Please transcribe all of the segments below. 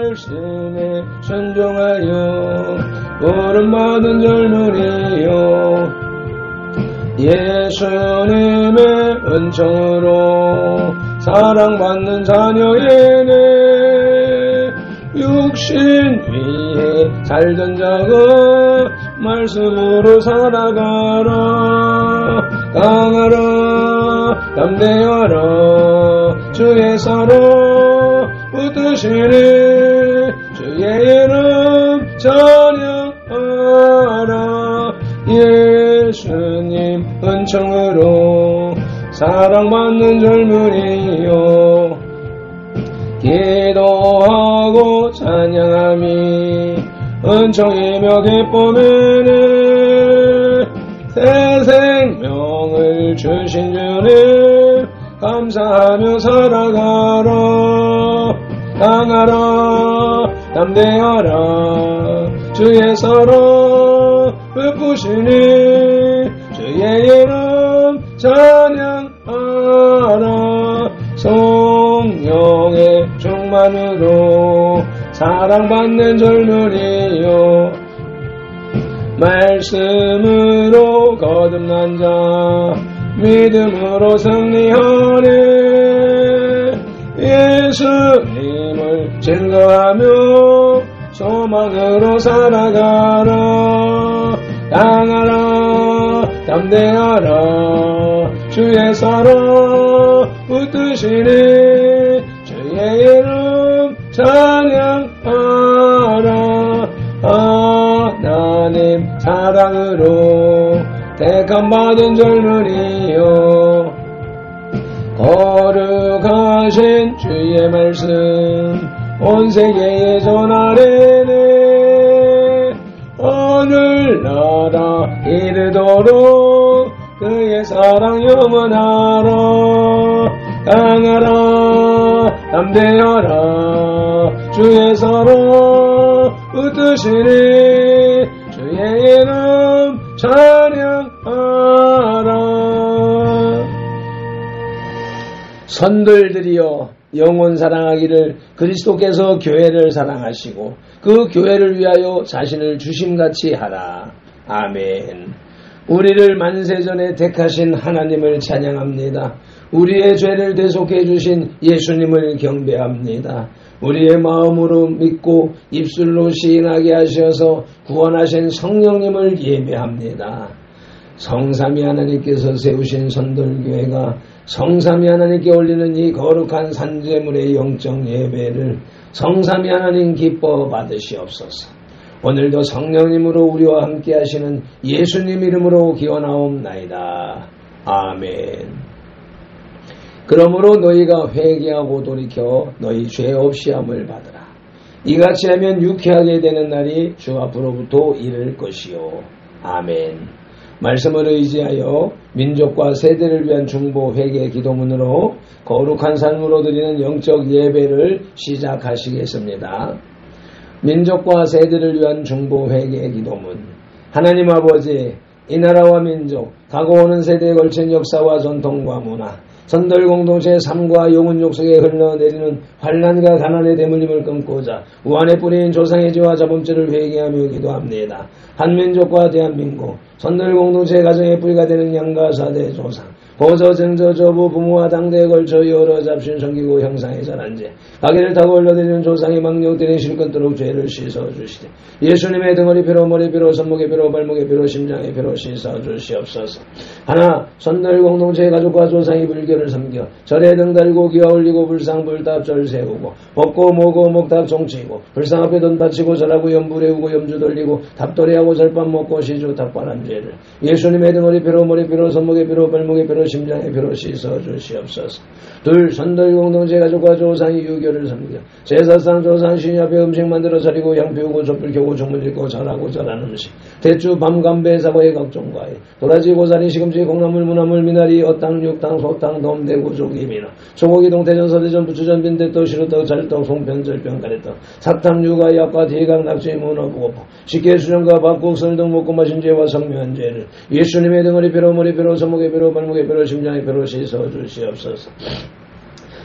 말씀에 순종하여 부름받은 젊은이요 예수님의 은총으로 사랑받는 자녀에게 육신 위에 살던 자가 말씀으로 살아가라 강하라 담대하라 주의 사랑 붙드시니 주의 이름 찬양하라 예수님 은총으로 사랑받는 젊은이요 기도하고 찬양함이 은총이며 기쁨이니 새 생명을 주신 주님 감사하며 살아가라 강하라 담대하라 주의 사랑 베푸시니 주의 이름 찬양하라 성령의 충만으로 사랑받는 젊은이요 말씀으로 거듭난 자 믿음으로 승리하니 예수님을 증거하며 소망으로 살아가라 강하라 담대하라 주의 사랑 붙드시니 주의 이름 찬양하라 하나님 사랑으로 택함받은 젊은이요 거룩하신 주의 말씀 온 세계에 전하리니 하늘나라 이르도록 그의 사랑 영원하라 강하라 담대하라 주의 사랑 붙드시니 주의 이름 찬양하라 선들들이여 영혼 사랑하기를 그리스도께서 교회를 사랑하시고 그 교회를 위하여 자신을 주심같이 하라. 아멘. 우리를 만세전에 택하신 하나님을 찬양합니다. 우리의 죄를 대속해 주신 예수님을 경배합니다. 우리의 마음으로 믿고 입술로 시인하게 하셔서 구원하신 성령님을 예배합니다. 성삼위 하나님께서 세우신 선돌교회가 성삼위 하나님께 올리는 이 거룩한 산제물의 영적 예배를 성삼위 하나님 기뻐 받으시옵소서. 오늘도 성령님으로 우리와 함께 하시는 예수님 이름으로 기원하옵나이다. 아멘. 그러므로 너희가 회개하고 돌이켜 너희 죄 없이 함을 받으라. 이같이 하면 유쾌하게 되는 날이 주 앞으로부터 이를 것이요. 아멘. 말씀을 의지하여 민족과 세대를 위한 중보 회개 기도문으로 거룩한 삶으로 드리는 영적 예배를 시작하시겠습니다. 민족과 세대를 위한 중보 회개 기도문. 하나님 아버지, 이 나라와 민족, 다가오는 세대에 걸친 역사와 전통과 문화, 선들 공동체의 삶과 영혼 욕속에 흘러내리는 환난과 가난의 대물림을 끊고자 우한의 뿌리인 조상의 죄와 자범죄를 회개하며 기도합니다. 한민족과 대한민국, 선들 공동체의 가정의 뿌리가 되는 양가 사대 조상, 고저, 증저, 저부, 부모와 당대에 걸쳐 여러 잡신 섬기고 형상에 자란 죄, 가게를 타고 흘러내리는 조상의 망령들의 실끝도록 죄를 씻어주시되 예수님의 등허리 피로, 머리 피로, 손목의 피로, 발목의 피로, 심장의 피로 씻어주시옵소서. 하나, 선들 공동체의 가족과 조상이 불교를 섬겨 절에 등 달고 기와 올리고 불상 불답 절 세우고 먹고 모고 목탁 종치고 불상 앞에 돈 바치고 절하고 염불 해우고 염주 돌리고 답돌이하고 절밥 먹고 시주 탁발한 죄를 예수님의 등허리 피로, 머리 피로, 손목의 피로, 발목의 피로, 심장의 피로 씻어주시옵소서. 둘, 선들 공동체 가족과 조상이 유교를 섬겨 제사상 조상 신 앞에 음식 만들어 차리고 향 피우고 촛불 켜고 종문 읽고 절하고 절한 음식 대추 밤감배 사과의 각종 과일 도라지 고사리 시금치 콩나물 무나물 미나리 어탕 육탕 소탕 돔대구 조기 미나 소고기 동태전 서대전 부추전 빈대떡 시루떡 잘떡 송편 절편 가래떡 사탕 육아 약과 대강 낙지 문어 부고포 식혜 수정과 밥국 설 등 먹고 마신 죄와 성묘한 죄를 예수님의 등허리 피로, 머리 피로, 손목의 피로, 발목의 피로, 심장의 피로 씻어주시옵소서.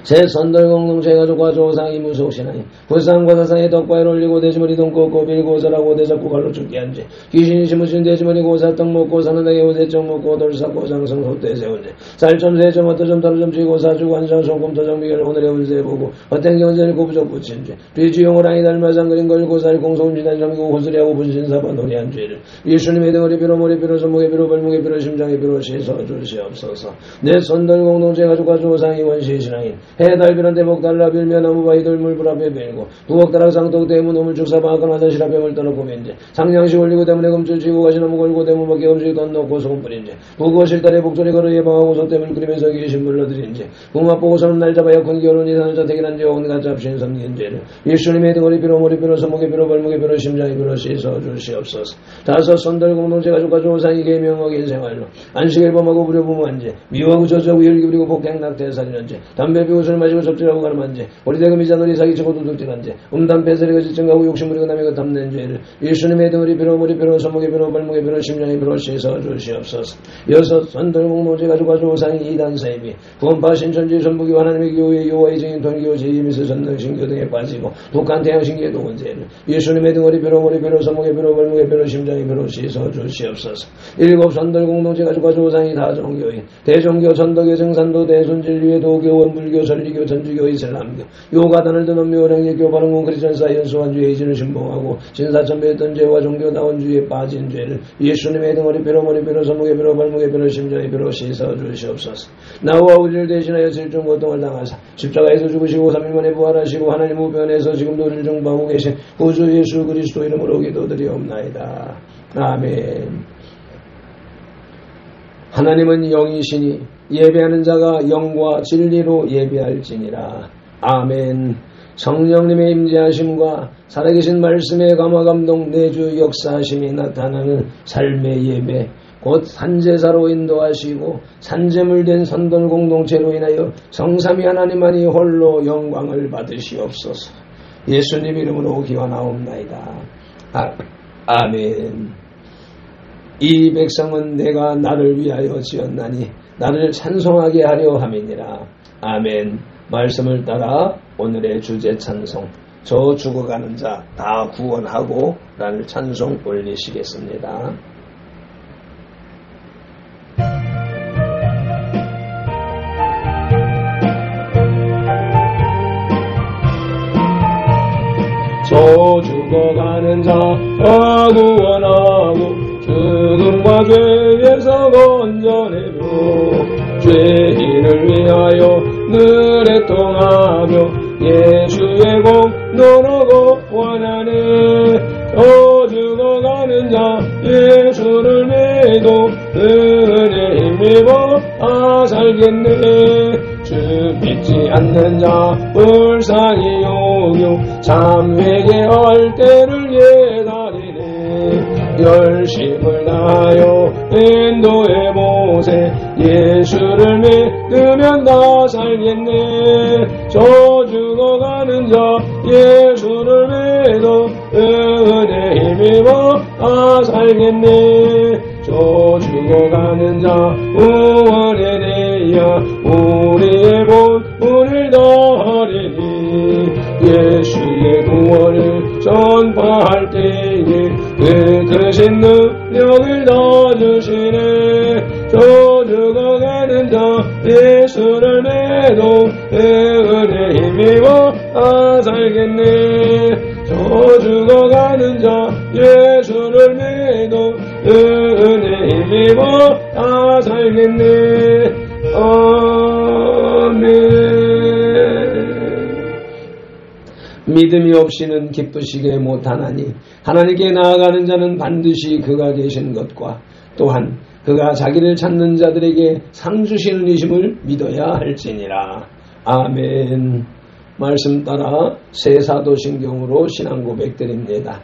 제 선들 공동체 가족과 조상이 무속신하니 불상과 사상의 덕과에 올리고 돼지머리 돈 꺾고 빌고 설하고 대잡고 갈로 죽게 한지 귀신이 심으신 돼지머리 고사떡 먹고 사는다게 오세점 먹고 돌사고 장성 속대세 온지 쌀점 세점 어떠점 다루점 쥐고 사주고 한상 손금터정 비결 오늘의 운세 보고 헛된 경제를 고부적 붙인지 뒤주용을 아니 닮아상 그린 걸고 살 공소음지단 점이고 호수리하고 분신사바 놀이한 죄를 예수님의 등허리 비로 머리 비로 손목에 비로 발목에 비로 심장에 비로 씻어 주시옵소서. 내 선들 공동체 가족과 조상이 원시신앙인 해달 비란 대목 달라 빌며 나무바위 돌물불 앞에 빌고 부엌다락 상독 대문 오물 축사바 하건 화장실 앞에 물 떠놓고 빈지 상냥시 올리고 대문에 금줄 쥐고 가시나무 걸고 대문 밖에 음식 던놓고 소금 뿌린지 부거실 달에 복조리 걸어 예방하고 소대물 끓이면서 귀신 불러들인지 궁합 보고 손은 날 잡아야 큰 결혼이 사는 자택이란지 온갖 잡신 섬긴죄를 예수님의 등허리 비로 머리 비로 손목에 비로 발목에 비로 심장에 비로 씻어 주시옵소서. 다섯 선들 공동체 가족과 조상이 계명하게 생활로 안식일 범하고 부려부무한지 미워하고 저주하고 열기 부리고 폭행 낙태살인한지 담배 피우고 술 마시고 접질하고 가름한지 머리대금 이자놀이 사기치고 도둑질한지 음담 배설이고 지증하고 욕심부리고 남의 것 담는 죄를 예수님의 등허리 비로 머리 비로 손목에 비로 발목에 비로 심장에 비로 씻어 주시옵소서. 여섯 선들 공동체 가족과 조상이 이단 사입이 구원파 신천지 전부기 하나님의 교회 요하의 증인 돈기호 제이미스 전능신교 등에 빠지고 북한 태양신교의 동원죄를 예수님의 등허리 비로 머리 비로 손목에 비로 발목에 비로 심장에 비로 씻어 주시옵소서. 일곱 선들 공동체 가족과 조상이 다종교인 대종교 전도교 증산도 대순진리회 도교 원불교 전리교 전주교 이슬람교 요가단을 든 엄묘랑예교 바른공 크리스천 사이언스 완주의 이진을 신봉하고 신사천배했던 죄와 종교다원주의에 빠진 죄를 예수님의 등허리 비로 머리 비로 손목에 비로 발목에 비로 심장에 비로 씻어 주시옵소서. 나와 우리를 대신하여 질중 고통을 당하사 십자가에서 죽으시고 3일 만에 부활하시고 하나님 우편에서 지금도 우리를 정복하고 계신 구주 예수 그리스도 이름으로 기도드리옵나이다. 아멘. 하나님은 영이시니 예배하는 자가 영과 진리로 예배할지니라. 아멘. 성령님의 임재하심과 살아계신 말씀의 감화감동 내주 역사하심이 나타나는 삶의 예배 곧 산제사로 인도하시고 산제물 된 선돌 공동체로 인하여 성삼위 하나님만이 홀로 영광을 받으시옵소서. 예수님 이름으로 기원하옵나이다. 아멘. 이 백성은 내가 나를 위하여 지었나니 나를 찬송하게 하려 함이니라. 아멘. 말씀을 따라 오늘의 주제 찬송 저 죽어가는 자 다 구원하고 라는 찬송 올리시겠습니다. 저 죽어가는 자 다 구원하고 죽음과 죄에서 건져내며 죄인을 위하여 늘 애통하며 예수의 공로로 원하네. 저 죽어가는 자 예수를 믿어 은혜 힘입어 살겠네. 주 믿지 않는 자 불쌍히 여겨 참 회개할 때를 예다리네. 열심을 다하여 인도의 모세 예수를 믿으면 다 살겠네. 저 죽어가는 자 예수를 믿어 은혜 힘입어 살겠네. 저 죽어가는 자 구원에 대하여 우리의 본분을 다하리니 예수의 구원을 전파할 때에 그 크신 능력을 다 주시네. 저 죽어가는 자 예수를 믿어 은혜 힘입어 살겠네. 저 죽어가는 자 예수를 믿어 은혜 힘입어 살겠네. 아멘. 믿음이 없이는 기쁘시게 못하나니 하나님께 나아가는 자는 반드시 그가 계신 것과 또한 그가 자기를 찾는 자들에게 상 주시는 이심을 믿어야 할지니라. 아멘. 말씀 따라 새 사도신경으로 신앙 고백드립니다.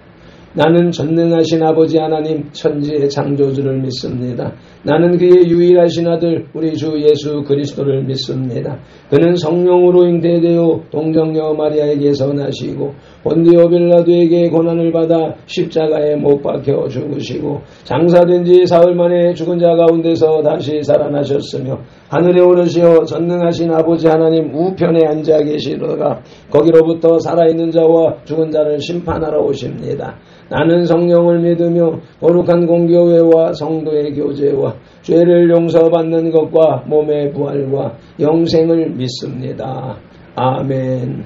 나는 전능하신 아버지 하나님 천지의 창조주를 믿습니다. 나는 그의 유일하신 아들 우리 주 예수 그리스도를 믿습니다. 그는 성령으로 잉태되어 동정녀 마리아에게서 나시고 본디오 빌라도에게 고난을 받아 십자가에 못 박혀 죽으시고 장사된 지 사흘 만에 죽은 자 가운데서 다시 살아나셨으며 하늘에 오르시어 전능하신 아버지 하나님 우편에 앉아 계시다가 거기로부터 살아있는 자와 죽은 자를 심판하러 오십니다. 나는 성령을 믿으며 거룩한 공교회와 성도의 교제와 죄를 용서받는 것과 몸의 부활과 영생을 믿습니다. 아멘.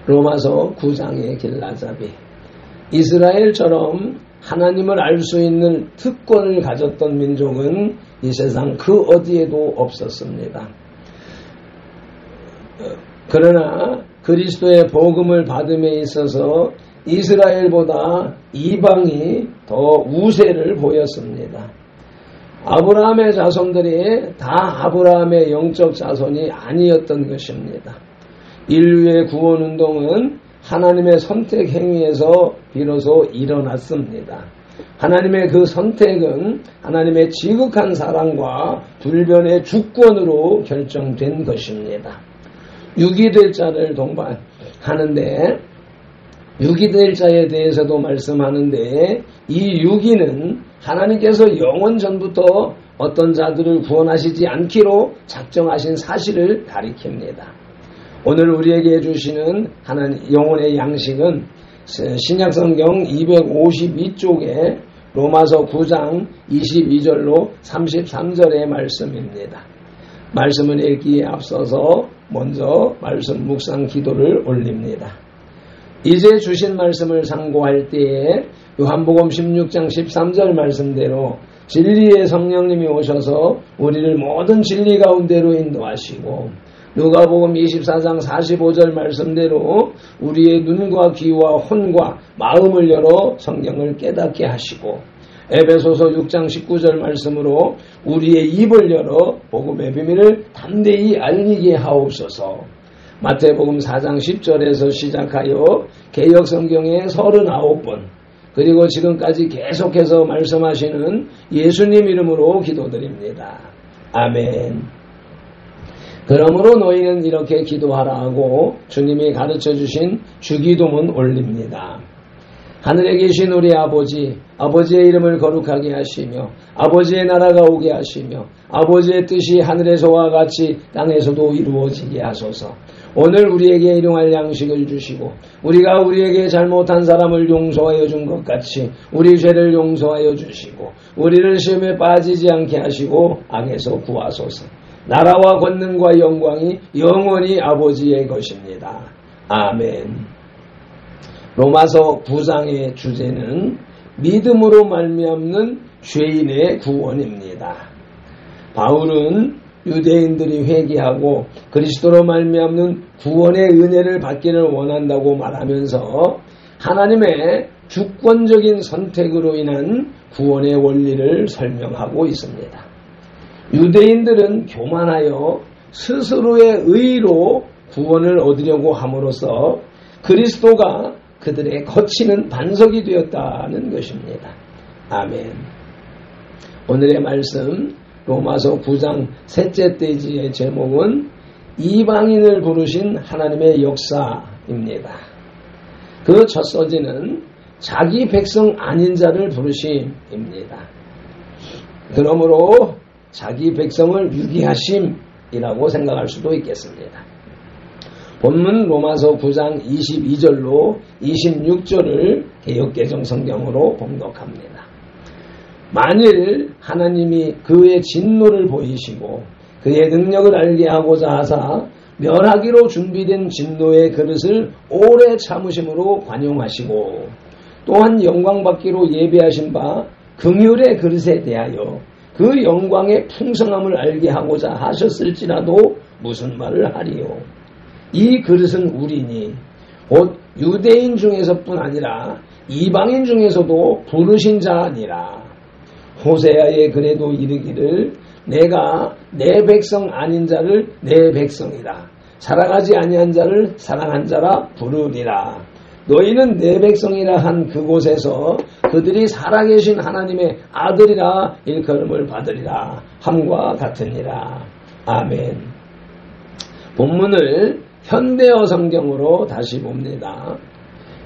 로마서 9장의 길라잡이. 이스라엘처럼 하나님을 알 수 있는 특권을 가졌던 민족은 이 세상 그 어디에도 없었습니다. 그러나 그리스도의 복음을 받음에 있어서 이스라엘보다 이방이 더 우세를 보였습니다. 아브라함의 자손들이 다 아브라함의 영적 자손이 아니었던 것입니다. 인류의 구원운동은 하나님의 선택 행위에서 비로소 일어났습니다. 하나님의 그 선택은 하나님의 지극한 사랑과 불변의 주권으로 결정된 것입니다. 육이 될 자를 동반하는데 육이 될 자에 대해서도 말씀하는데 이 육이는 하나님께서 영원 전부터 어떤 자들을 구원하시지 않기로 작정하신 사실을 가리킵니다. 오늘 우리에게 주시는 하나님 영혼의 양식은 신약성경 252쪽에 로마서 9장 22절로 33절의 말씀입니다. 말씀을 읽기에 앞서서 먼저 말씀 묵상 기도를 올립니다. 이제 주신 말씀을 상고할 때에 요한복음 16장 13절 말씀대로 진리의 성령님이 오셔서 우리를 모든 진리 가운데로 인도하시고 누가복음 24장 45절 말씀대로 우리의 눈과 귀와 혼과 마음을 열어 성경을 깨닫게 하시고 에베소서 6장 19절 말씀으로 우리의 입을 열어 복음의 비밀을 담대히 알리게 하옵소서. 마태복음 4장 10절에서 시작하여 개역성경의 39번 그리고 지금까지 계속해서 말씀하시는 예수님 이름으로 기도드립니다. 아멘. 그러므로 너희는 이렇게 기도하라 하고 주님이 가르쳐 주신 주기도문 올립니다. 하늘에 계신 우리 아버지, 아버지의 이름을 거룩하게 하시며 아버지의 나라가 오게 하시며 아버지의 뜻이 하늘에서와 같이 땅에서도 이루어지게 하소서. 오늘 우리에게 일용할 양식을 주시고 우리가 우리에게 잘못한 사람을 용서하여 준 것 같이 우리 죄를 용서하여 주시고 우리를 시험에 빠지지 않게 하시고 악에서 구하소서. 나라와 권능과 영광이 영원히 아버지의 것입니다. 아멘. 로마서 9장의 주제는 믿음으로 말미암는 죄인의 구원입니다. 바울은 유대인들이 회개하고 그리스도로 말미암는 구원의 은혜를 받기를 원한다고 말하면서 하나님의 주권적인 선택으로 인한 구원의 원리를 설명하고 있습니다. 유대인들은 교만하여 스스로의 의로 구원을 얻으려고 함으로써 그리스도가 그들의 거치는 반석이 되었다는 것입니다. 아멘. 오늘의 말씀 로마서 9장 셋째 대지의 제목은 이방인을 부르신 하나님의 역사입니다. 그 첫 소지는 자기 백성 아닌 자를 부르심입니다. 그러므로 자기 백성을 유기하심이라고 생각할 수도 있겠습니다. 본문 로마서 9장 22절로 26절을 개역개정 성경으로 봉독합니다. 만일 하나님이 그의 진노를 보이시고 그의 능력을 알게 하고자 하사 멸하기로 준비된 진노의 그릇을 오래 참으심으로 관용하시고 또한 영광받기로 예비하신 바 긍휼의 그릇에 대하여 그 영광의 풍성함을 알게 하고자 하셨을지라도 무슨 말을 하리요. 이 그릇은 우리니 곧 유대인 중에서뿐 아니라 이방인 중에서도 부르신 자 아니라. 호세아에 그래도 이르기를 내가 내 백성 아닌 자를 내 백성이라 사랑하지 아니한 자를 사랑한 자라 부르리라. 너희는 내 백성이라 한 그곳에서 그들이 살아계신 하나님의 아들이라 일컬음을 받으리라 함과 같으니라. 아멘. 본문을 현대어 성경으로 다시 봅니다.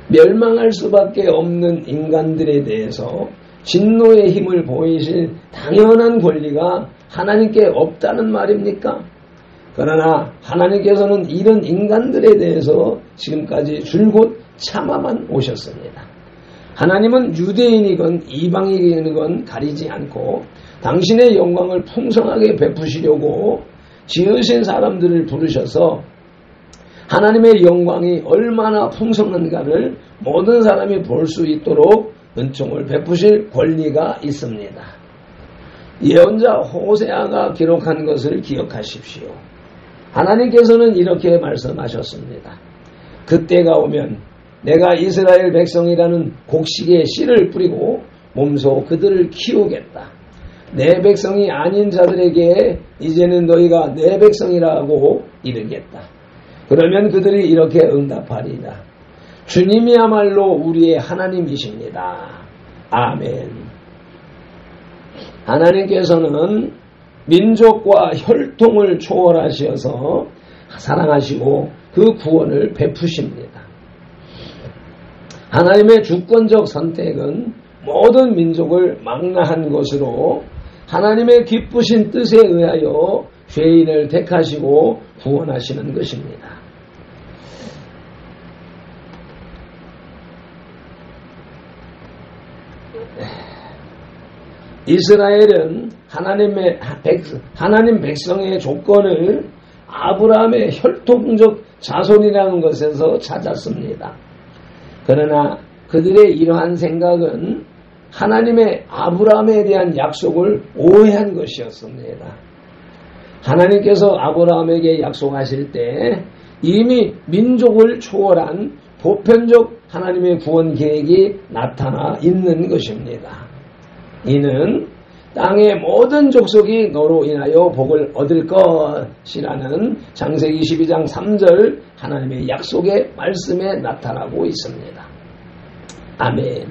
멸망할 수밖에 없는 인간들에 대해서 진노의 힘을 보이실 당연한 권리가 하나님께 없다는 말입니까? 그러나 하나님께서는 이런 인간들에 대해서 지금까지 줄곧 참아만 오셨습니다. 하나님은 유대인이건 이방인이건 가리지 않고 당신의 영광을 풍성하게 베푸시려고 지으신 사람들을 부르셔서 하나님의 영광이 얼마나 풍성한가를 모든 사람이 볼 수 있도록 은총을 베푸실 권리가 있습니다. 예언자 호세아가 기록한 것을 기억하십시오. 하나님께서는 이렇게 말씀하셨습니다. 그때가 오면 내가 이스라엘 백성이라는 곡식에 씨를 뿌리고 몸소 그들을 키우겠다. 내 백성이 아닌 자들에게 이제는 너희가 내 백성이라고 이르겠다. 그러면 그들이 이렇게 응답하리라. 주님이야말로 우리의 하나님이십니다. 아멘. 하나님께서는 민족과 혈통을 초월하셔서 사랑하시고 그 구원을 베푸십니다. 하나님의 주권적 선택은 모든 민족을 망라한 것으로 하나님의 기쁘신 뜻에 의하여 죄인을 택하시고 구원하시는 것입니다. 이스라엘은 하나님 백성의 조건을 아브라함의 혈통적 자손이라는 것에서 찾았습니다. 그러나 그들의 이러한 생각은 하나님의 아브라함에 대한 약속을 오해한 것이었습니다. 하나님께서 아브라함에게 약속하실 때 이미 민족을 초월한 보편적 하나님의 구원 계획이 나타나 있는 것입니다. 이는 땅의 모든 족속이 너로 인하여 복을 얻을 것이라는 창세기 22장 3절 하나님의 약속의 말씀에 나타나고 있습니다. 아멘.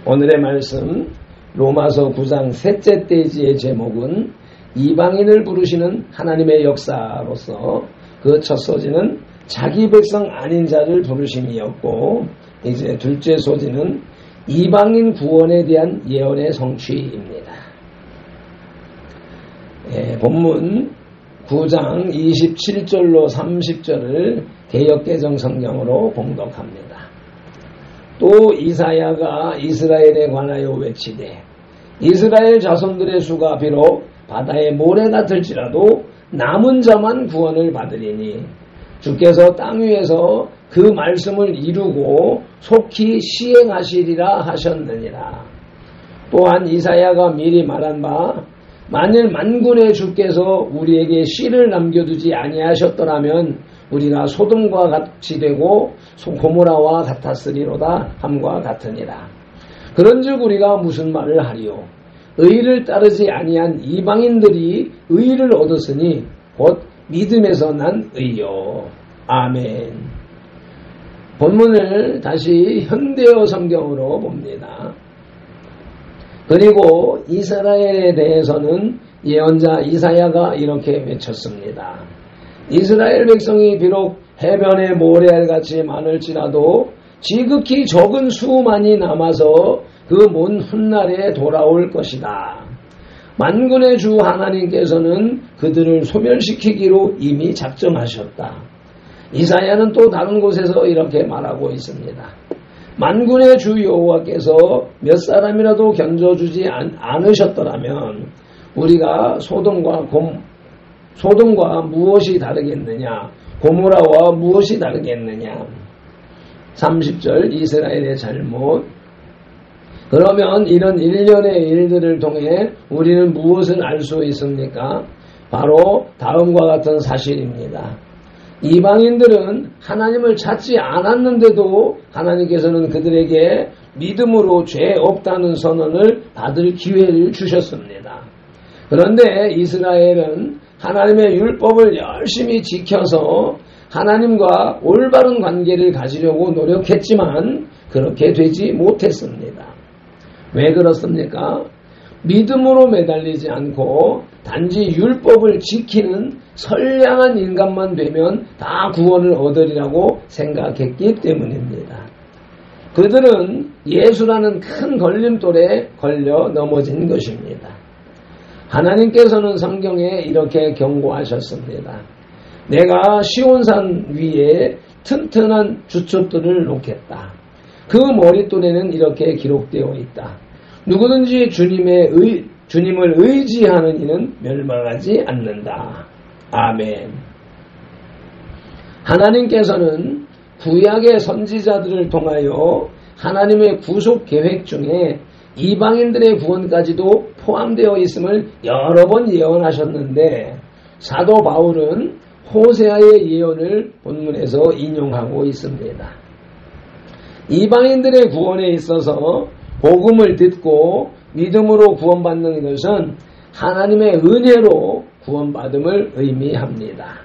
오늘의 말씀 로마서 9장 셋째 페이지의 제목은 이방인을 부르시는 하나님의 역사로서 그 첫 소지는 자기 백성 아닌 자를 부르심이었고 이제 둘째 소지는 이방인 구원에 대한 예언의 성취입니다. 본문 9장 27절로 30절을 개역개정 성경으로 봉독합니다. 또 이사야가 이스라엘에 관하여 외치되 이스라엘 자손들의 수가 비록 바다의 모래 같을지라도 남은 자만 구원을 받으리니 주께서 땅 위에서 그 말씀을 이루고 속히 시행하시리라 하셨느니라. 또한 이사야가 미리 말한 바 만일 만군의 주께서 우리에게 씨를 남겨두지 아니하셨더라면 우리가 소돔과 같이 되고 고모라와 같았으리로다 함과 같으니라. 그런즉 우리가 무슨 말을 하리요? 의를 따르지 아니한 이방인들이 의를 얻었으니 곧 믿음에서 난 의요. 아멘. 본문을 다시 현대어 성경으로 봅니다. 그리고 이스라엘에 대해서는 예언자 이사야가 이렇게 외쳤습니다. 이스라엘 백성이 비록 해변의 모래알같이 많을지라도 지극히 적은 수만이 남아서 그 먼 훗날에 돌아올 것이다. 만군의 주 하나님께서는 그들을 소멸시키기로 이미 작정하셨다. 이사야는 또 다른 곳에서 이렇게 말하고 있습니다. 만군의 주 여호와께서 몇 사람이라도 견져주지 않으셨더라면 우리가 소돔과 무엇이 다르겠느냐? 고모라와 무엇이 다르겠느냐? 30절 이스라엘의 잘못. 그러면 이런 일련의 일들을 통해 우리는 무엇을 알 수 있습니까? 바로 다음과 같은 사실입니다. 이방인들은 하나님을 찾지 않았는데도 하나님께서는 그들에게 믿음으로 죄 없다는 선언을 받을 기회를 주셨습니다. 그런데 이스라엘은 하나님의 율법을 열심히 지켜서 하나님과 올바른 관계를 가지려고 노력했지만 그렇게 되지 못했습니다. 왜 그렇습니까? 믿음으로 매달리지 않고 단지 율법을 지키는 선량한 인간만 되면 다 구원을 얻으리라고 생각했기 때문입니다. 그들은 예수라는 큰 걸림돌에 걸려 넘어진 것입니다. 하나님께서는 성경에 이렇게 경고하셨습니다. 내가 시온산 위에 튼튼한 주춧돌을 놓겠다. 그 머릿돌에는 이렇게 기록되어 있다. 누구든지 주님을 의지하는 이는 멸망하지 않는다. 아멘. 하나님께서는 구약의 선지자들을 통하여 하나님의 구속 계획 중에 이방인들의 구원까지도 포함되어 있음을 여러 번 예언하셨는데 사도 바울은 호세아의 예언을 본문에서 인용하고 있습니다. 이방인들의 구원에 있어서 복음을 듣고 믿음으로 구원받는 것은 하나님의 은혜로 구원받음을 의미합니다.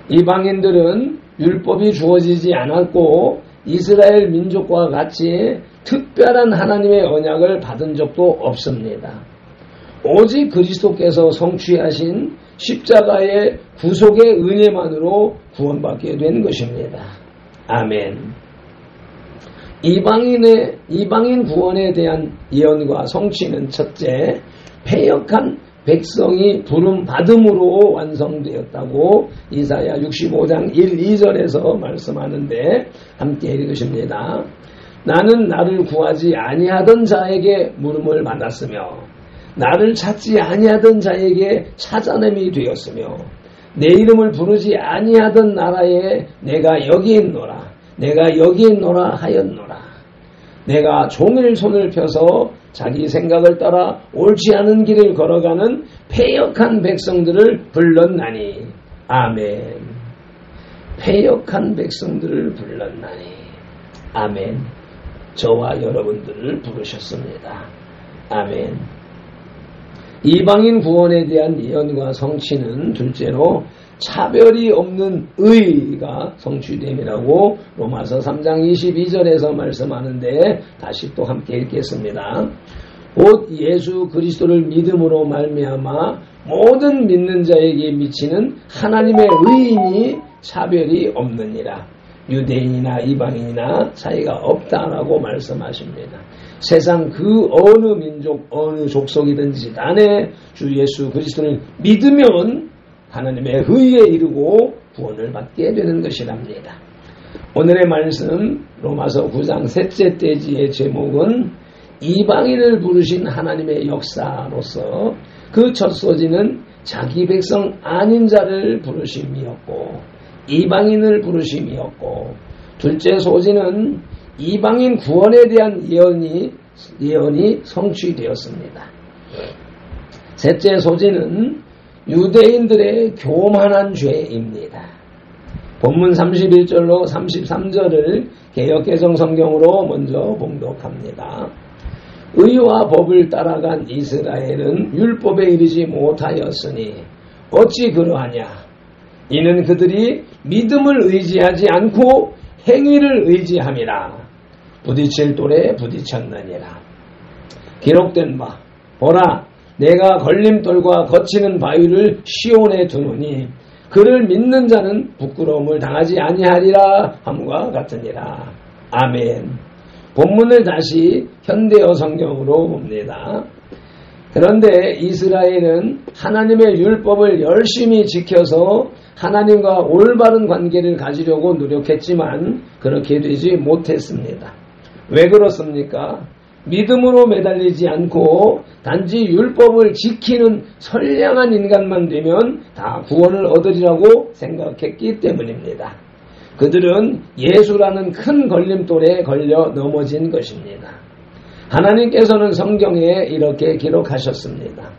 이방인들은 율법이 주어지지 않았고 이스라엘 민족과 같이 특별한 하나님의 언약을 받은 적도 없습니다. 오직 그리스도께서 성취하신 십자가의 구속의 은혜만으로 구원받게 된 것입니다. 아멘. 이방인 구원에 대한 예언과 성취는 첫째, 패역한 백성이 부름 받음으로 완성되었다고 이사야 65장 1, 2절에서 말씀하는데 함께 읽으십니다. 나는 나를 구하지 아니하던 자에게 물음을 받았으며 나를 찾지 아니하던 자에게 찾아냄이 되었으며 내 이름을 부르지 아니하던 나라에 내가 여기 있노라 내가 여기 있노라 하였노라. 내가 종일 손을 펴서 자기 생각을 따라 옳지 않은 길을 걸어가는 패역한 백성들을 불렀나니. 아멘. 패역한 백성들을 불렀나니. 아멘. 저와 여러분들을 부르셨습니다. 아멘. 이방인 구원에 대한 예언과 성취는 둘째로 차별이 없는 의가 성취됨이라고 로마서 3장 22절에서 말씀하는데 다시 또 함께 읽겠습니다. 곧 예수 그리스도를 믿음으로 말미암아 모든 믿는 자에게 미치는 하나님의 의인이 차별이 없느니라. 유대인이나 이방인이나 차이가 없다라고 말씀하십니다. 세상 그 어느 민족 어느 족속이든지 단에 주 예수 그리스도를 믿으면 하나님의 의에 이르고 구원을 받게 되는 것이랍니다. 오늘의 말씀 로마서 9장 셋째 대지의 제목은 이방인을 부르신 하나님의 역사로서 그 첫 소지는 자기 백성 아닌 자를 부르심이었고 이방인을 부르심이었고 둘째 소지는 이방인 구원에 대한 예언이 성취되었습니다. 셋째 소지는 유대인들의 교만한 죄입니다. 본문 31절로 33절을 개역개정 성경으로 먼저 봉독합니다. 의와 법을 따라간 이스라엘은 율법에 이르지 못하였으니 어찌 그러하냐. 이는 그들이 믿음을 의지하지 않고 행위를 의지함이라. 부딪힐 돌에 부딪혔느니라. 기록된 바 보라 내가 걸림돌과 거치는 바위를 시온에 두노니 그를 믿는 자는 부끄러움을 당하지 아니하리라 함과 같으니라. 아멘. 본문을 다시 현대어 성경으로 봅니다. 그런데 이스라엘은 하나님의 율법을 열심히 지켜서 하나님과 올바른 관계를 가지려고 노력했지만 그렇게 되지 못했습니다. 왜 그렇습니까? 믿음으로 매달리지 않고 단지 율법을 지키는 선량한 인간만 되면 다 구원을 얻으리라고 생각했기 때문입니다. 그들은 예수라는 큰 걸림돌에 걸려 넘어진 것입니다. 하나님께서는 성경에 이렇게 기록하셨습니다.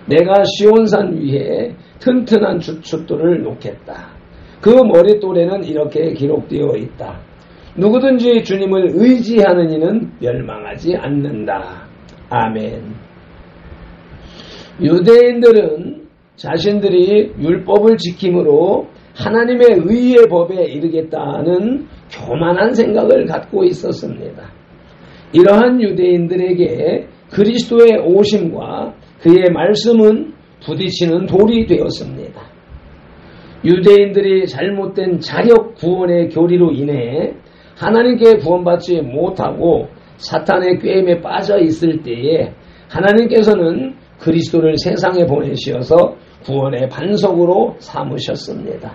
내가 시온산 위에 튼튼한 주춧돌을 놓겠다. 그 머릿돌에는 이렇게 기록되어 있다. 누구든지 주님을 의지하는 이는 멸망하지 않는다. 아멘. 유대인들은 자신들이 율법을 지킴으로 하나님의 의의 법에 이르겠다는 교만한 생각을 갖고 있었습니다. 이러한 유대인들에게 그리스도의 오심과 그의 말씀은 부딪히는 돌이 되었습니다. 유대인들이 잘못된 자력 구원의 교리로 인해 하나님께 구원받지 못하고 사탄의 꾀임에 빠져 있을 때에 하나님께서는 그리스도를 세상에 보내시어서 구원의 반석으로 삼으셨습니다.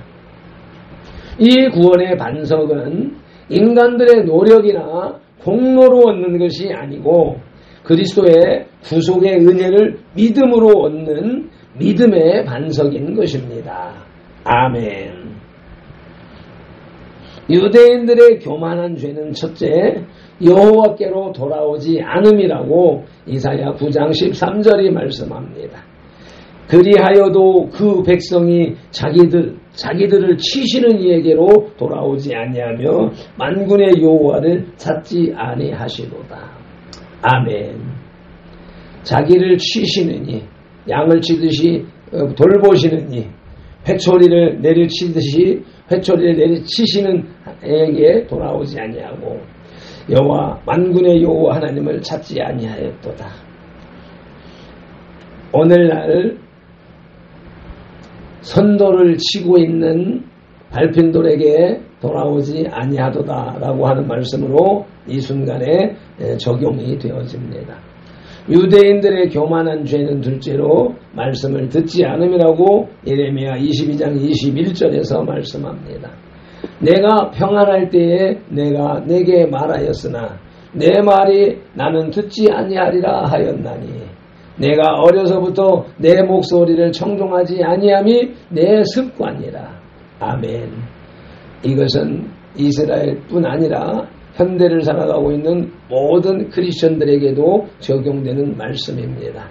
이 구원의 반석은 인간들의 노력이나 공로로 얻는 것이 아니고 그리스도의 구속의 은혜를 믿음으로 얻는 믿음의 반석인 것입니다. 아멘. 유대인들의 교만한 죄는 첫째, 여호와께로 돌아오지 않음이라고 이사야 9장 13절이 말씀합니다. 그리하여도 그 백성이 자기들을 치시는 이에게로 돌아오지 아니하며 만군의 여호와를 찾지 아니하시도다. 아멘. 자기를 치시느니, 양을 치듯이 돌보시느니, 회초리를 내리치듯이 회초리를 내리치시는 에게 돌아오지 아니하고 여호와 만군의 여호와 하나님을 찾지 아니하였도다. 오늘날 선도를 치고 있는 발핀돌에게 돌아오지 아니하도다라고 하는 말씀으로 이 순간에 적용이 되어집니다. 유대인들의 교만한 죄는 둘째로 말씀을 듣지 않음이라고 예레미야 22장 21절에서 말씀합니다. 내가 평안할 때에 내가 내게 말하였으나 내 말이 나는 듣지 아니하리라 하였나니 내가 어려서부터 내 목소리를 청종하지 아니함이 내 습관이라. 아멘. 이것은 이스라엘뿐 아니라 현대를 살아가고 있는 모든 크리스천들에게도 적용되는 말씀입니다.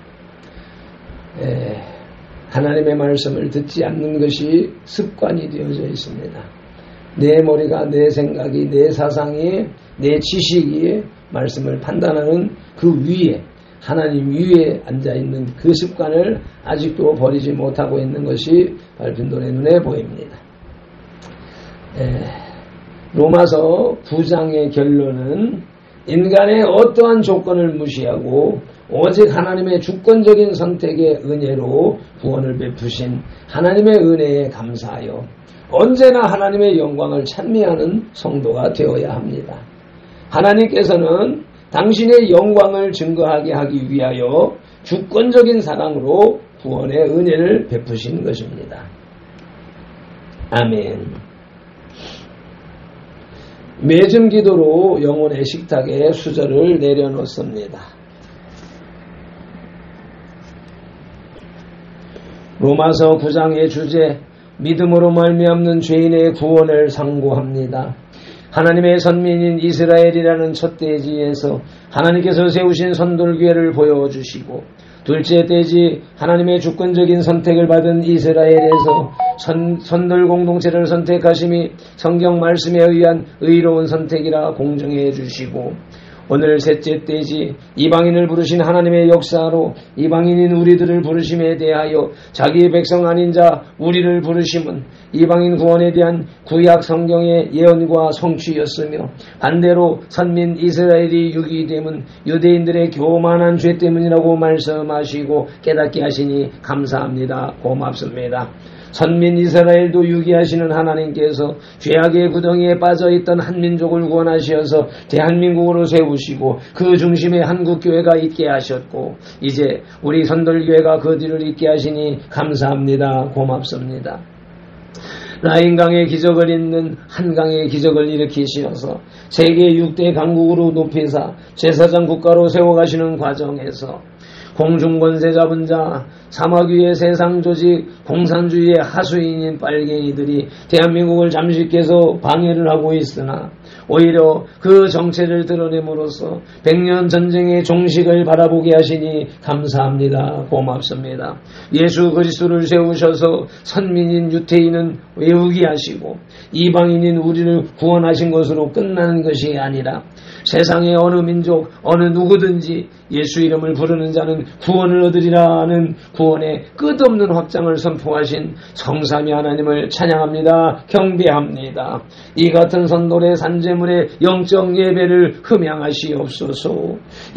하나님의 말씀을 듣지 않는 것이 습관이 되어져 있습니다. 내 머리가, 내 생각이, 내 사상이, 내 지식이 말씀을 판단하는 그 위에, 하나님 위에 앉아있는 그 습관을 아직도 버리지 못하고 있는 것이 발핀돌의 눈에 보입니다. 로마서 9장의 결론은 인간의 어떠한 조건을 무시하고 오직 하나님의 주권적인 선택의 은혜로 구원을 베푸신 하나님의 은혜에 감사하여 언제나 하나님의 영광을 찬미하는 성도가 되어야 합니다. 하나님께서는 당신의 영광을 증거하게 하기 위하여 주권적인 사랑으로 구원의 은혜를 베푸신 것입니다. 아멘. 매점 기도로 영혼의 식탁에 수저를 내려놓습니다. 로마서 9장의 주제, 믿음으로 말미암는 죄인의 구원을 상고합니다. 하나님의 선민인 이스라엘이라는 첫 대지에서 하나님께서 세우신 선돌교회를 보여주시고, 둘째 대지 하나님의 주권적인 선택을 받은 이스라엘에서 선돌 공동체를 선택하심이 성경 말씀에 의한 의로운 선택이라 공정해 주시고, 오늘 셋째 때지 이방인을 부르신 하나님의 역사로 이방인인 우리들을 부르심에 대하여 자기의 백성 아닌 자 우리를 부르심은 이방인 구원에 대한 구약 성경의 예언과 성취였으며, 반대로 선민 이스라엘이 유기됨은 유대인들의 교만한 죄 때문이라고 말씀하시고 깨닫게 하시니 감사합니다. 고맙습니다. 선민 이스라엘도 유기하시는 하나님께서 죄악의 구덩이에 빠져있던 한민족을 구원하시어서 대한민국으로 세우시고 그 중심에 한국교회가 있게 하셨고, 이제 우리 선돌교회가 그 뒤를 있게 하시니 감사합니다. 고맙습니다. 라인강의 기적을 잇는 한강의 기적을 일으키시어서 세계 6대 강국으로 높이사 제사장 국가로 세워가시는 과정에서 공중권세 잡은 자, 사막 위의 세상 조직, 공산주의의 하수인인 빨갱이들이 대한민국을 잠식해서 방해를 하고 있으나 오히려 그 정체를 드러냄으로써 100년 전쟁의 종식을 바라보게 하시니 감사합니다. 고맙습니다. 예수 그리스도를 세우셔서 선민인 유태인은 외우게 하시고 이방인인 우리를 구원하신 것으로 끝나는 것이 아니라 세상의 어느 민족, 어느 누구든지 예수 이름을 부르는 자는 구원을 얻으리라는 구원의 끝없는 확장을 선포하신 성삼위 하나님을 찬양합니다. 경배합니다. 이 같은 선돌의 산재물의 영적 예배를 흠양하시옵소서.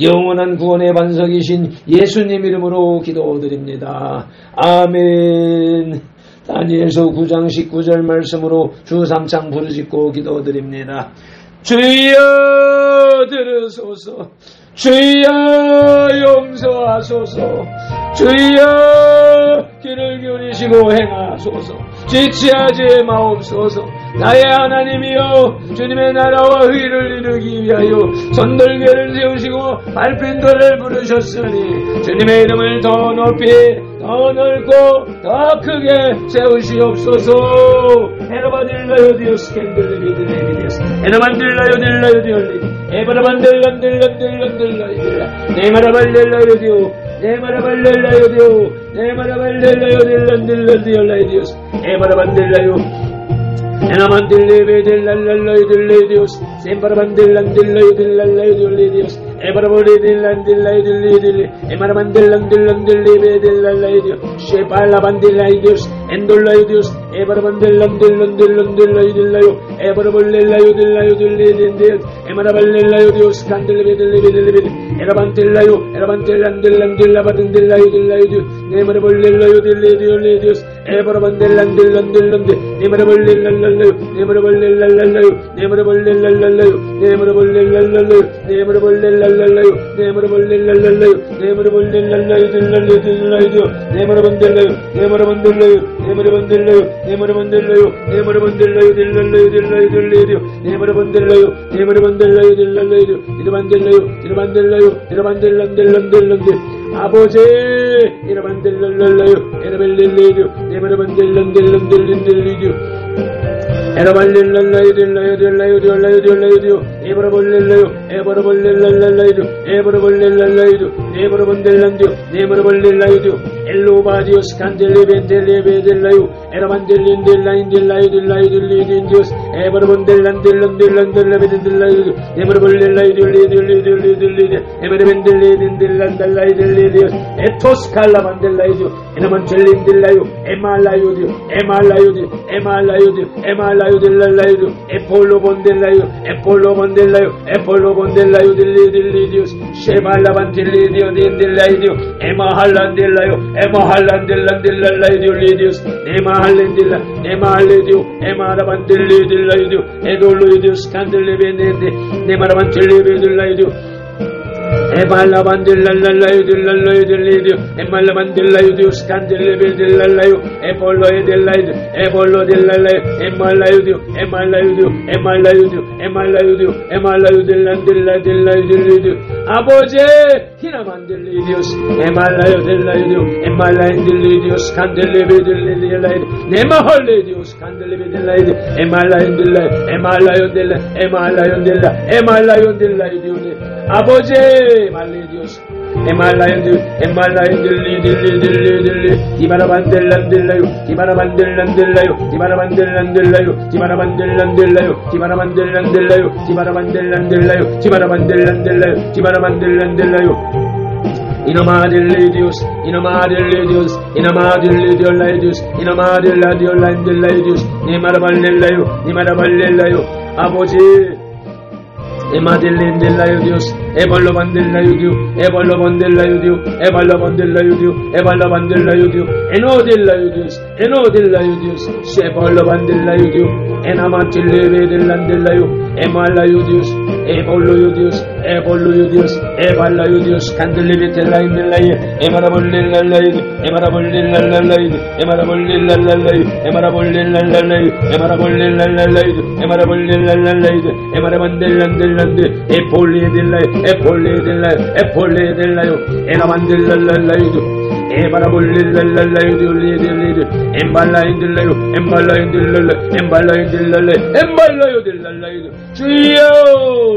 영원한 구원의 반석이신 예수님 이름으로 기도드립니다. 아멘. 다니엘서 9장 19절 말씀으로 주 3창 부르짖고 기도드립니다. 주여 들으소서. 주여 용서하소서. 주여 길을 기울이시고 행하소서. 지체하지 마옵소서. 나의 하나님이여, 주님의 나라와 의를 이루기 위하여 선돌교를 세우시고 발핀도를 부르셨으니 주님의 이름을 더 높이 더 넓고 더 크게 세우시옵소서. 에라바딜라요 디오스 캔들리비드레비디오스 에라반딜라요 딜라요 디올리 에바라반델란델란델란델라이딜라 네마라발렐라요 디오 네마라발렐라요 디오 네마라발렐라요 딜란딜란딜라이디오스 에바라반델라요 에나만딜레베델랄랄라이딜레디오스 셈바라반델란딜라이딜랄라이딜레디오스 에바라볼레딜란딜라이딜레딜레 에마라반델란딜란딜레베델랄라이디오 쉐발라반딜라이디오스 엔돌라이디오스 에바라반델란딜란딜란딜라이딜라요 에바라볼렐라요딜라요딜레딘데 에마라발렐라요디오스 칸딜레베델레베델레베델 에라반딜라요 에라반델란딜란딜라바든딜라이딜라이디오 네마라볼렐라요딜레디올레디오스 에바라반델란딜란딜란데 네마라볼렐랄랄라요 네마라볼렐랄랄라요 네마라볼렐랄랄라요 네마라볼렐랄랄라요 네마라볼렐랄랄라요 네마라볼렐랄랄라요 네마라볼렐랄라요 딜랄레딜라이디오 네마라반델라요 네마라반델라요 네마라반델라요 네마라반델라요 네마라반델라요 딜랄레요 딜라요 딜레디오 네마라반델라요 네마라반델라요 딜랄레요 이르반델라요 이르반델라요 이르반델란델란델란데 아버지 이르반델랄랄라요 에라벨렐레디오 네마라반델란델란델란델리디오 에라발렐랄라이딜라이딜라이딜라이딜라이디오 에바라볼렐라요 에바라볼렐랄라이디오 에바라볼렐랄라이디오 에바라본델란디오 네마라볼렐라이디오 엘로바디오스 칸델레벤델레베델라요 에라반델린델라인딜라이딜라이딜리딘디오스 에바라본델란델란델란델라베델라이디오 네마라볼렐라이디올리디올리디올리디올리디 에바라벤델레딘델란달라이딜리디오스 에토스칼라반델라이디오 에나만젤린딜라요 에말라요디오 에말라요디오 에말라요디오 에말라요딜랄라이디오 에폴로본델라요 에폴로본델라요 에폴로본델라요 딜리딜리디오스 쉐발라반딜리디오 딘딜라이디오 에마할란딜라요 에마할란딜란딜랄라이디오 리디오스 에마할렌딜라 에마할레디오 에마라반딜리딜라이디오 에돌로이디오스 칸딜레베네데 네마라반딜레베딜라이디오 에발라반딜랄랄라이딜랄라이딜리디오 에말라반딜라이디오 스칸딜레베딜랄라요 에볼로에딜라이디오 에볼로딜랄라요 에말라이디오 에말라이디오 에말라이디오 에말라이디오 에말라이딜란딜라딜라이딜리디오 아버지 히나만딜리디오스 에말라요딜라이디오 에말라인딜리디오 스칸딜레베딜리디오 네마헐레디오 스칸딜레베딜라이디오 에말라인딜라 에말라요딜라 에말라요딜라 에말라요딜라이디오 아버지 말레디오스 에말라인들 에말라인들리딜리딜리딜리 디바라반델란델라요 디바라반델란델라요 디바라반델란델라요 디바라반델란델라요 디바라반델란델라요 디바라반델란델라요 디바라반델란델라요 디바라반델란델라요 이노마딜레디오스 이노마딜레디오스 이노마딜레디올라이디오스 이노마딜라디올라인델라이디오스 니마라발렐라요 니마라발렐라요 아버지 에마딜렌델라요디오스 에발로반델라요디오 에발로반델라요디오 에발로반델라요디오 에발로반델라요디오 에노델라요디오스 에노델라요디오스 쉐발로반델라요디오 에나마틸레베델란델라요 에말라요디오스 에볼로요디오스 에볼로요디오스 에발라요디오스 칸델레베텔라인델라요 에마라볼렐랄라요 에마라볼렐랄라요 에마라볼렐랄라요 에마라볼렐랄라요 에마라볼렐랄라요 에마라볼렐랄라요 에마라반델란델란데 에폴레델라요 에폴레델라요 에폴레델라요 에나만델랄라요 에바라볼렐랄라요 리딜리디 엠발라인델라요 엠발라인델랄라 엠발라인델랄라 엠발라요델랄라요 주여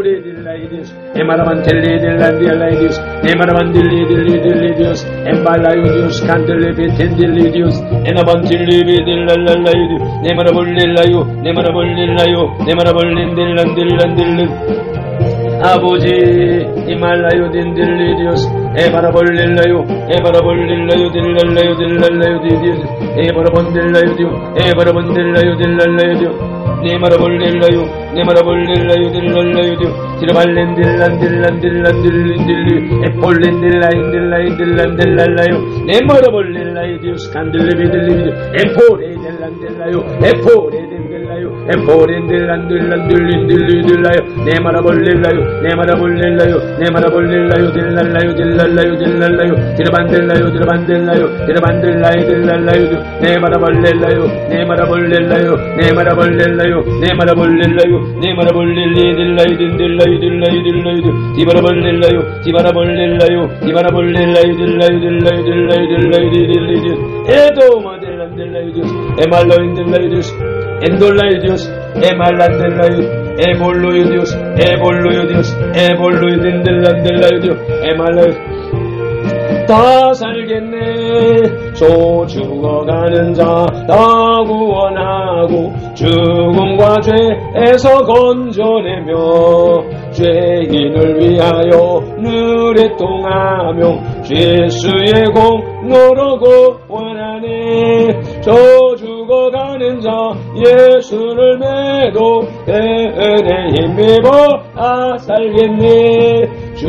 리딜라이디스 에마라만텔레델란디알라이디스 에마라만델리딜리딜리디오스 엠발라요디오스 칸델레베텐딜리디오스 에나반텔레베델랄라요 네마라볼렐라요 네마라볼렐라요 네마라볼렌델란델란델 아버지 이말라요 딘딜리디오스 에바라볼릴라요 에바라볼릴라요 딜랄라요 딜랄라요 디디오스 에바라본딜라요 디오 에바라본딜라요 딜랄라요 디오 네마라볼릴라요 네마라볼릴라요 딜랄라요 디오 디라발렌딜란딜란딜란딜린딜리 에폴렌딜라인딜라인딜란딜랄라요 네마라볼릴라요 디오스 칸딜리비딜리비디 에포레딜란딜라요 에포레딜라요 에포렌딜란딜란딜린딜리딜라요 네마라볼릴라요 네마라볼릴라요 네마라볼릴라요 딜랄라요 딜랄라요 딜랄라요 디라반딜라요 디라반딜라요 디라반딜라요 딜랄라요 네마라볼릴라요 네마라볼릴라요 네마라볼릴라요 네마라볼릴라요 네마라볼릴리딜라요 딜라요 딜라요 딜라요 디바라볼릴라요 디바라볼릴라요 디바라볼릴라요 딜라요 딜라요 딜라요 딜라요 딜라요 에도마딜란딜라요 에말로인딜라요 엔돌라요 디오스 에말란딜라요 에볼로요 디오스 에볼로요 디오스 에볼로요 딘딜란딜라요 디오 에말라요 다 살겠네 소 죽어가는 자 다 구원하고 죽음과 죄에서 건져내며 죄인을 위하여 늘에 통하며 예수의 공로로 구원하네 저 죽어가는 자 예수를 매도 은혜 힘입어 다 살겠네 주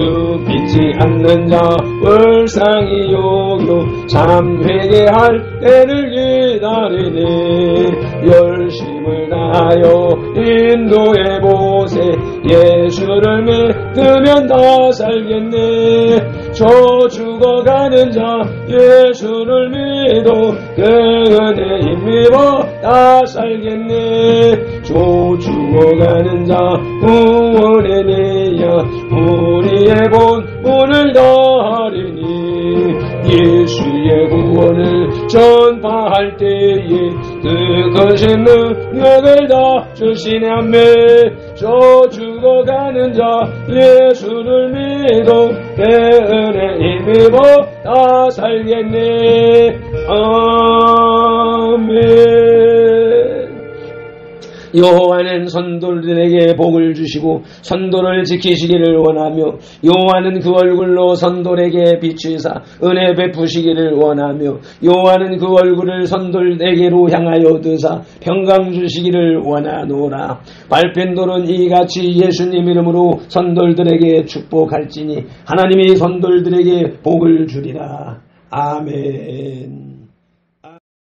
믿지 않는 자 불쌍히 여겨 참 회개할 때를 기다리니 열심을 다하여 인도해 보세 예수를 믿으면 다 살겠네 저 죽어가는 자 예수를 믿어 그 은혜 힘입어 다 살겠네 저 죽어가는 자 구원의 내야 우리의 본분을 다하리니 예수의 구원을 전파할 때에 그것이 능력을 다 주시네 아멘 저 죽어가는 자 예수를 믿어 그 은혜 힘입어 다 살겠네 아멘 여호와는 선돌들에게 복을 주시고 선돌을 지키시기를 원하며 여호와는 그 얼굴로 선돌에게 비추사 은혜 베푸시기를 원하며 여호와는 그 얼굴을 선돌에게로 향하여 드사 평강 주시기를 원하노라 밟힌 돌은 이같이 예수님 이름으로 선돌들에게 축복할지니 하나님이 선돌들에게 복을 주리라 아멘.